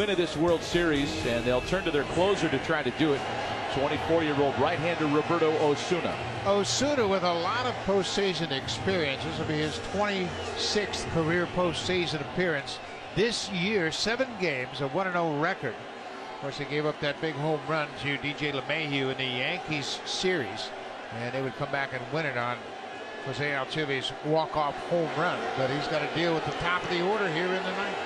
win of this World Series, and they'll turn to their closer to try to do it. 24-year-old right-hander Roberto Osuna. Osuna with a lot of postseason experience. This will be his 26th career postseason appearance. This year, 7 games, a 1-0 record. Of course, they gave up that big home run to DJ LeMahieu in the Yankees series, and they would come back and win it on Jose Altuve's walk-off home run. But he's got to deal with the top of the order here in the ninth.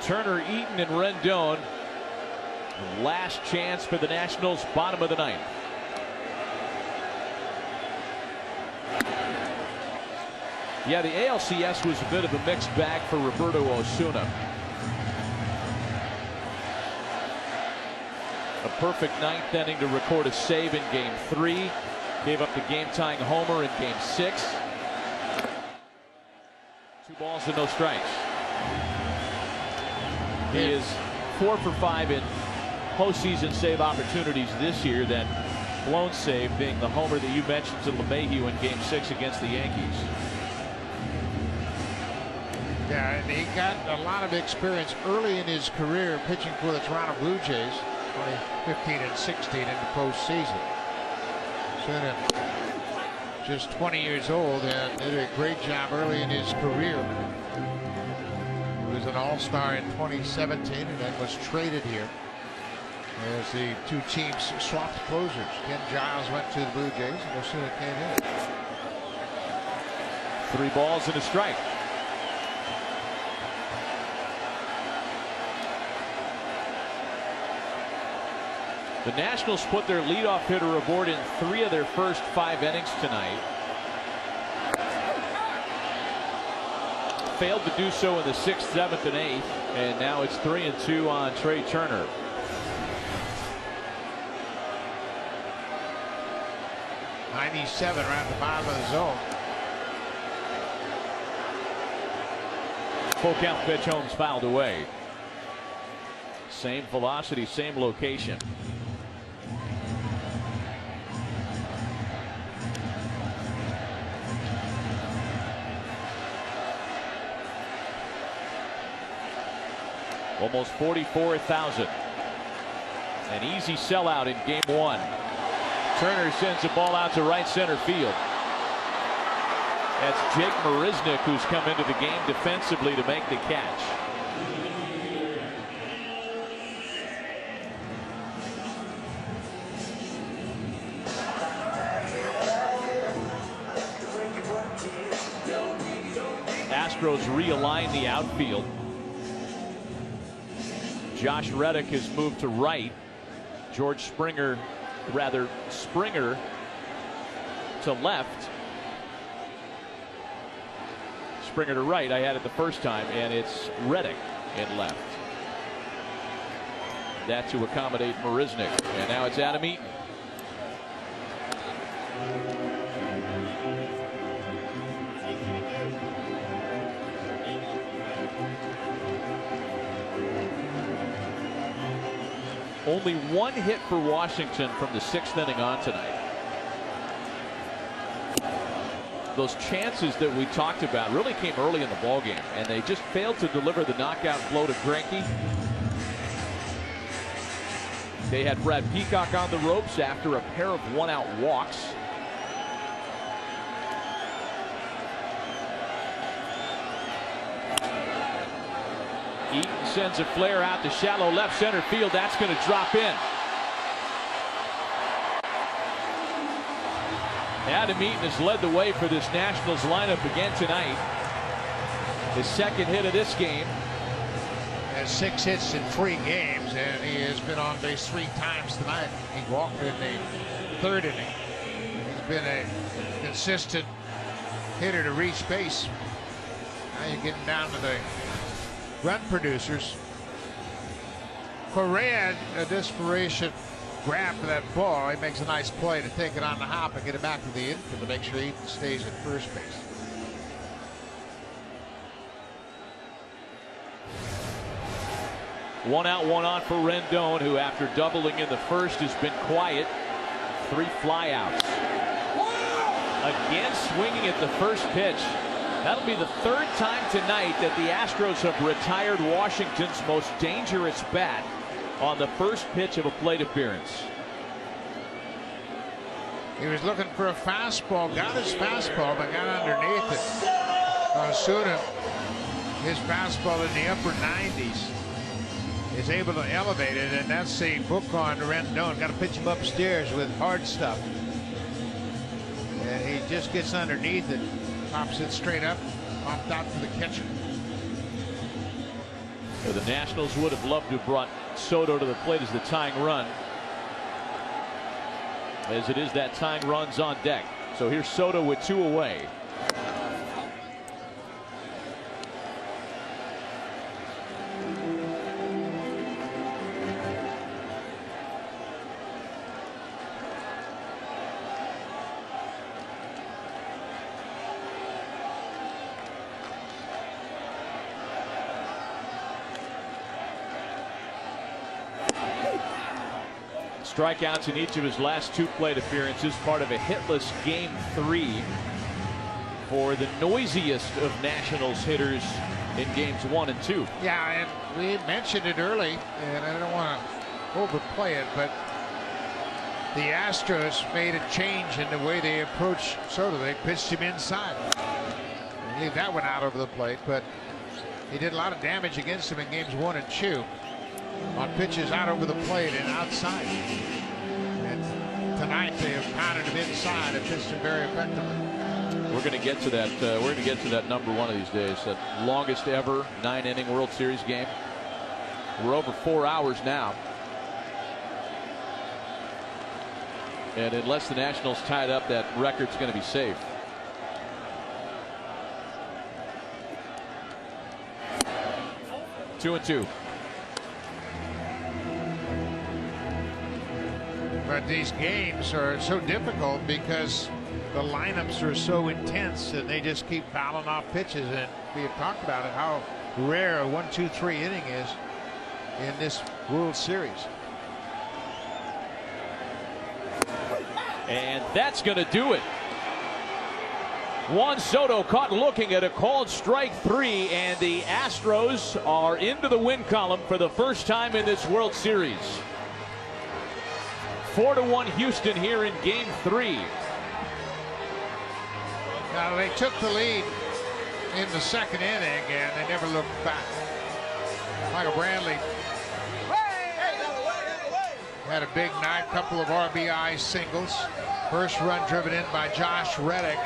Turner, Eaton, and Rendon. Last chance for the Nationals, bottom of the ninth. Yeah, the ALCS was a bit of a mixed bag for Roberto Osuna. A perfect 9th inning to record a save in Game 3. Gave up the game-tying homer in Game 6. 2 balls and no strikes. He is 4 for 5 in postseason save opportunities this year. That blown save being the homer that you mentioned to LeMahieu in Game 6 against the Yankees. Yeah, and he got a lot of experience early in his career pitching for the Toronto Blue Jays, 2015 and 16 in the postseason. Just 20 years old and did a great job early in his career. He was an all-star in 2017 and then was traded here as the 2 teams swapped closers. Ken Giles went to the Blue Jays and Osuna came in. 3 balls and a strike. The Nationals put their leadoff hitter aboard in 3 of their first 5 innings tonight. Failed to do so in the 6th, 7th, and 8th, and now it's 3-2 on Trey Turner. '97 around the bottom of the zone. Full count pitch, Holmes fouled away. Same velocity, same location. Almost 44,000. An easy sellout in Game 1. Turner sends the ball out to right center field. That's Jake Marisnick who's come into the game defensively to make the catch. Astros realign the outfield. Josh Reddick has moved to right. Springer to left. Springer to right. I had it the first time, and it's Reddick in left. That to accommodate Marisnick. And now it's Adam Eaton. Only 1 hit for Washington from the 6th inning on tonight. Those chances that we talked about really came early in the ballgame, and they just failed to deliver the knockout blow to Greinke. They had Brad Peacock on the ropes after a pair of 1-out walks. Eaton sends a flare out to shallow left center field. That's going to drop in. Adam Eaton has led the way for this Nationals lineup again tonight. His 2nd hit of this game. Has 6 hits in 3 games, and he has been on base 3 times tonight. He walked in the 3rd inning. He's been a consistent hitter to reach base. Now you're getting down to the run producers. Correa, a desperation grab for that ball. He makes a nice play to take it on the hop and get it back to the infield to make sure he stays at first base. One out, 1 on for Rendon, who after doubling in the first has been quiet. 3 flyouts. Again swinging at the first pitch. That'll be the third time tonight that the Astros have retired Washington's most dangerous bat on the first pitch of a plate appearance. He was looking for a fastball, got his fastball, but got underneath it. Osuna, his fastball in the upper 90s, is able to elevate it, and that's the book on Rendon. Got to pitch him upstairs with hard stuff. And he just gets underneath it, pops it straight up, popped out to the catcher. So the Nationals would have loved to have brought Soto to the plate as the tying run. As it is, that tying run's on deck. So here's Soto with 2 away. Strikeouts in each of his last 2 plate appearances, part of a hitless Game 3 for the noisiest of Nationals hitters in Games 1 and 2. Yeah, and we mentioned it early, and I don't want to overplay it, but the Astros made a change in the way they approached Soto. They pitched him inside. Leave that one out over the plate, but he did a lot of damage against him in Games 1 and 2. On pitches out over the plate and outside. And tonight they have pounded him inside and pitched him very effectively. We're going to get to that. We're going to get to that number one of these days. That longest ever 9-inning World Series game. We're over 4 hours now. And unless the Nationals tie it up, that record's going to be safe. Two and two. But these games are so difficult because the lineups are so intense and they just keep fouling off pitches. And we have talked about it, how rare a 1-2-3 inning is in this World Series. And that's going to do it. Juan Soto caught looking at a called strike 3, and the Astros are into the win column for the first time in this World Series. 4-1 Houston here in Game 3. Now they took the lead in the second inning and they never looked back. Michael Brantley had a big night, couple of RBI singles. First run driven in by Josh Reddick,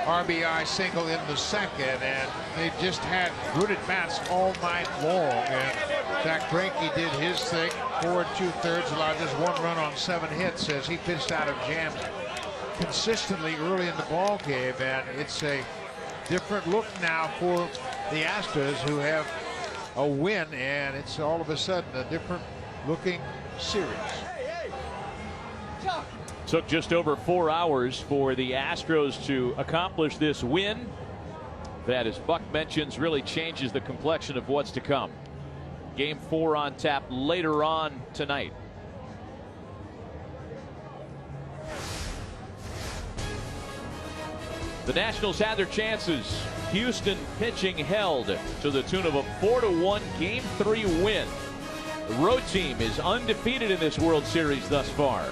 RBI single in the second, and they just had good at-bats all night long. And Zach Greinke did his thing, 4 2/3, allowed just 1 run on 7 hits as he pitched out of jams consistently early in the ball game. And it's a different look now for the Astros, who have a win, and it's all of a sudden a different looking series. Took just over 4 hours for the Astros to accomplish this win. That, as Buck mentions, really changes the complexion of what's to come. Game 4 on tap later on tonight. The Nationals had their chances. Houston pitching held to the tune of a 4-1 Game 3 win. The road team is undefeated in this World Series thus far.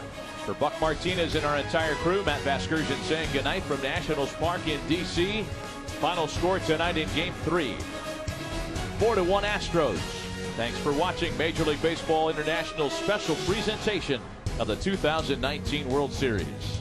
For Buck Martinez and our entire crew, Matt Vasgersian saying goodnight from Nationals Park in D.C. Final score tonight in Game 3. 4-1 Astros. Thanks for watching Major League Baseball International's special presentation of the 2019 World Series.